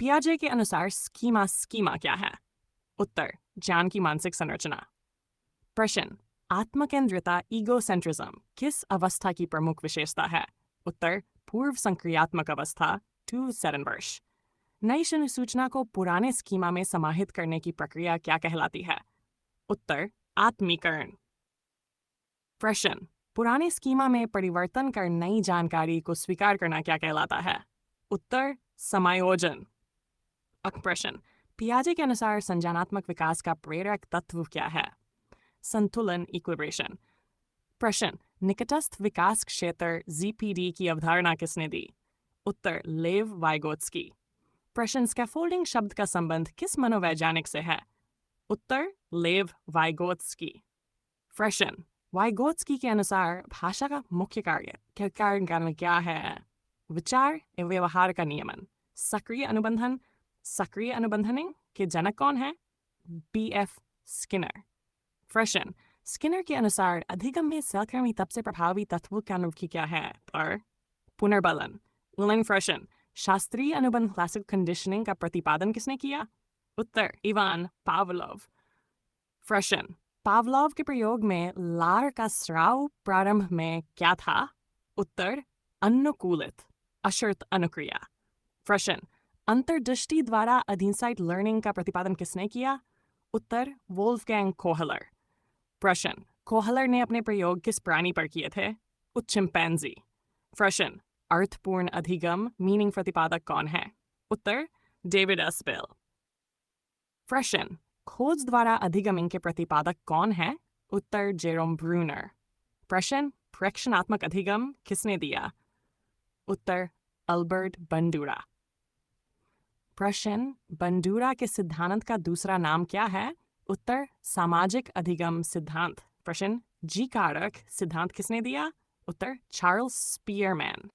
पियाजे के अनुसार स्कीमा क्या है? उत्तर ज्ञान की मानसिक संरचना। प्रश्न आत्मकेंद्रिता ईगोसेंट्रिज्म किस अवस्था की प्रमुख विशेषता है? उत्तर पूर्व संक्रियात्मक अवस्था 2 वर्ष। नई सूचना को पुराने स्कीमा में समाहित करने की प्रक्रिया क्या कहलाती है? उत्तर आत्मीकरण। प्रश्न पुराने स्कीमा में परिवर्तन कर नई जानकारी को स्वीकार करना क्या कहलाता है? उत्तर समायोजन। प्रश्न पियाजे के अनुसार संज्ञानात्मक विकास का प्रेरक तत्व क्या है? संतुलन इक्विब्रेशन। प्रश्न निकटस्थ विकास क्षेत्र जीपीडी की अवधारणा किसने दी? उत्तर लेव वाइगोत्स्की। प्रश्न स्कैफोल्डिंग शब्द का संबंध किस मनोवैज्ञानिक से है? उत्तर लेव वाइगोत्स्की। प्रश्न वाइगोत्स्की के अनुसार भाषा का मुख्य कार्य क्या है? विचार एवं व्यवहार का नियमन। सक्रिय अनुबंधन के जनक कौन है? बी.एफ. स्किनर। प्रश्न स्किनर के अनुसार अधिगम में सहकर्मी तब से प्रभावी तत्वों का अनुरूपी क्या है? और पुनर्बलन। प्रश्न शास्त्रीय अनुबंध क्लासिक कंडीशनिंग का प्रतिपादन किसने किया? उत्तर इवान पावलोव। प्रश्न पावलोव के प्रयोग में लार का स्राव प्रारंभ में क्या था? उत्तर अनुकूलित अशर्त अनुक्रिया। प्रश्न अंतर्दृष्टि द्वारा अधीनसाइट लर्निंग का प्रतिपादन किसने किया? उत्तर वोल्फगैंग कोहलर। प्रश्न कोहलर ने अपने प्रयोग किस प्राणी पर किए थे? चिंपैंजी। प्रश्न अर्थपूर्ण अधिगम मीनिंग प्रतिपादक कौन है? उत्तर डेविड एस्पेल। प्रश्न खोज द्वारा अधिगम के प्रतिपादक कौन है? उत्तर जेरोम ब्रूनर। प्रश्न प्रेक्षणात्मक अधिगम किसने दिया? उत्तर अल्बर्ट बंडूरा। प्रश्न बंडूरा के सिद्धांत का दूसरा नाम क्या है? उत्तर सामाजिक अधिगम सिद्धांत। प्रश्न जी कारक सिद्धांत किसने दिया? उत्तर चार्ल्स स्पीयरमैन।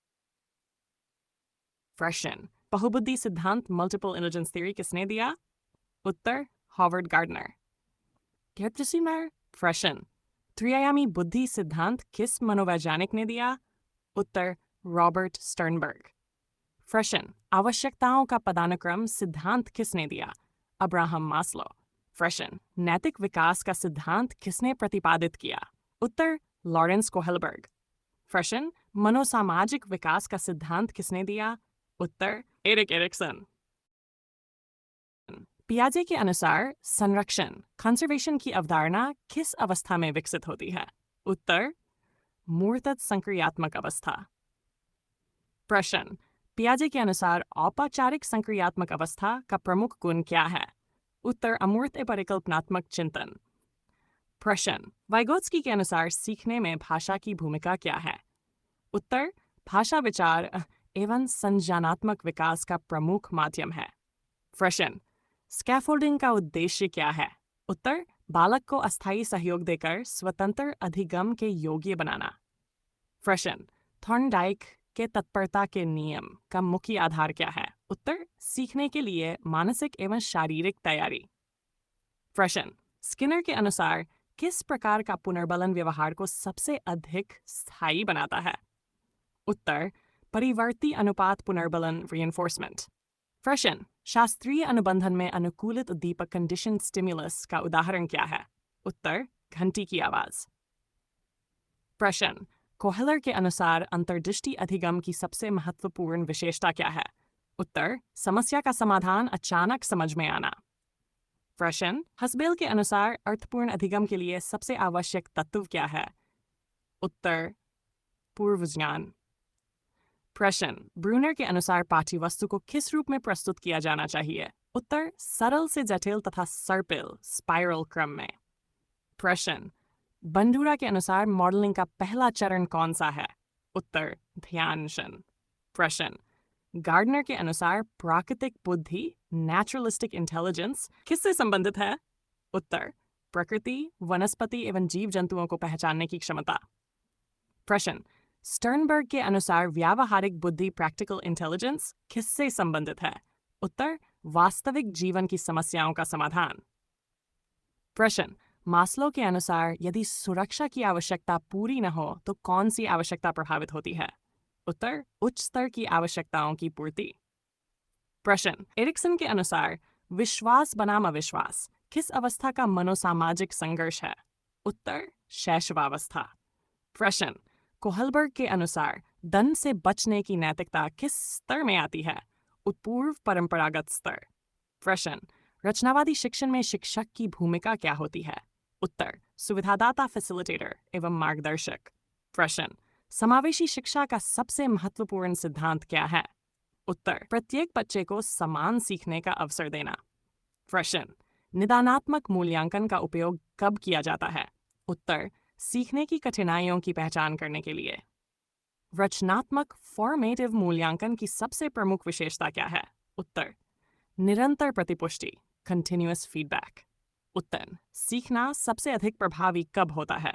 प्रश्न बहुबुद्धि सिद्धांत मल्टीपल इंटेलिजेंस थ्योरी किसने दिया? उत्तर हॉवर्ड गार्डनर। प्रश्न त्रिआयामी बुद्धि सिद्धांत किस मनोवैज्ञानिक ने दिया? उत्तर रॉबर्ट स्टर्नबर्ग। प्रश्न आवश्यकताओं का पदानुक्रम सिद्धांत किसने दिया? Abraham Maslow. प्रश्न नैतिक विकास का सिद्धांत किसने प्रतिपादित किया? उत्तर लॉरेंस कोहलबर्ग। प्रश्न मनोसामाजिक विकास का सिद्धांत किसने दिया? उत्तर एरिक एरिक्सन। पियाजे के अनुसार संरक्षण कंजर्वेशन की अवधारणा किस अवस्था में विकसित होती है? उत्तर मूर्तत संक्रियात्मक अवस्था। प्रश्न पियाजे के अनुसार औपचारिक संक्रियात्मक अवस्था का प्रमुख गुण क्या है? उत्तर अमूर्त परिकल्पनात्मक चिंतन। प्रश्न वाइगोत्स्की के अनुसार सीखने में भाषा की भूमिका क्या है? उत्तर भाषा विचार एवं संज्ञानात्मक विकास का प्रमुख माध्यम है। प्रश्न स्कैफोल्डिंग का उद्देश्य क्या है? उत्तर बालक को अस्थायी सहयोग देकर स्वतंत्र अधिगम के योग्य बनाना। प्रश्न थॉर्नडाइक के तत्परता के नियम का मुख्य आधार क्या है? उत्तर सीखने के लिए मानसिक एवं शारीरिक तैयारी। प्रश्न स्किनर के अनुसार किस प्रकार का पुनर्बलन व्यवहार को सबसे अधिक स्थायी बनाता है? उत्तर परिवर्ती अनुपात पुनर्बलन रिइंफोर्समेंट। प्रश्न शास्त्रीय अनुबंधन में अनुकूलित उद्दीपक कंडीशन स्टिमुलस का उदाहरण क्या है? उत्तर घंटी की आवाज। प्रश्न कोहलर के अनुसार अंतर्दृष्टि अधिगम की सबसे महत्वपूर्ण विशेषता क्या है? उत्तर समस्या का समाधान अचानक समझ में आना। प्रश्न हसबेल के अनुसार अर्थपूर्ण अधिगम के लिए सबसे आवश्यक तत्व क्या है? उत्तर पूर्व ज्ञान। प्रश्न ब्रूनर के अनुसार पाठ्य वस्तु को किस रूप में प्रस्तुत किया जाना चाहिए? उत्तर सरल से जटिल तथा सर्पिल स्पाइरल क्रम में। प्रश्न बंडूरा के अनुसार मॉडलिंग का पहला चरण कौन सा है? उत्तर ध्यानशन। प्रश्न गार्डनर के अनुसार प्राकृतिक बुद्धि नेचुरलिस्टिक इंटेलिजेंस किससे संबंधित है? उत्तर प्रकृति वनस्पति एवं जीव जंतुओं को पहचानने की क्षमता। प्रश्न स्टर्नबर्ग के अनुसार व्यावहारिक बुद्धि प्रैक्टिकल इंटेलिजेंस किससे संबंधित है? उत्तर वास्तविक जीवन की समस्याओं का समाधान। प्रश्न मास्लो के अनुसार यदि सुरक्षा की आवश्यकता पूरी न हो तो कौन सी आवश्यकता प्रभावित होती है? उत्तर उच्च स्तर की आवश्यकताओं की पूर्ति। प्रश्न, एरिक्सन के अनुसार विश्वास बनाम अविश्वास किस अवस्था का मनोसामाजिक संघर्ष है? उत्तर, शैशवावस्था। प्रश्न, कोहलबर्ग के अनुसार दंड से बचने की नैतिकता किस स्तर में आती है? उत्पूर्व परंपरागत स्तर। प्रश्न, रचनावादी शिक्षण में शिक्षक की भूमिका क्या होती है? उत्तर, सुविधादाता, फैसिलिटेटर एवं मार्गदर्शक। प्रश्न, समावेशी शिक्षा का सबसे महत्वपूर्ण सिद्धांत क्या है? उत्तर, प्रत्येक बच्चे को समान सीखने का अवसर देना। प्रश्न, निदानात्मक मूल्यांकन का उपयोग कब किया जाता है? उत्तर, सीखने की कठिनाइयों की पहचान करने के लिए। रचनात्मक फॉर्मेटिव मूल्यांकन की सबसे प्रमुख विशेषता क्या है? उत्तर, निरंतर प्रतिपुष्टि, कंटिन्यूअस फीडबैक। उत्तर, सीखना सबसे अधिक प्रभावी कब होता है?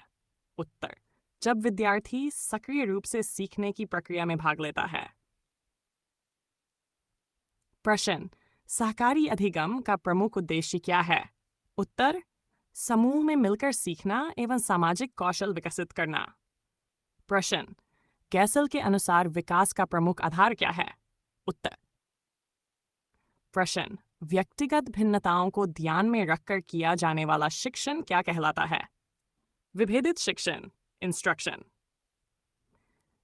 उत्तर, जब विद्यार्थी सक्रिय रूप से सीखने की प्रक्रिया में भाग लेता है। प्रश्न, सहकारी अधिगम का प्रमुख उद्देश्य क्या है? उत्तर, समूह में मिलकर सीखना एवं सामाजिक कौशल विकसित करना। प्रश्न, गैसल के अनुसार विकास का प्रमुख आधार क्या है? उत्तर। प्रश्न, व्यक्तिगत भिन्नताओं को ध्यान में रखकर किया जाने वाला शिक्षण क्या कहलाता है? विभेदित शिक्षण, इंस्ट्रक्शन।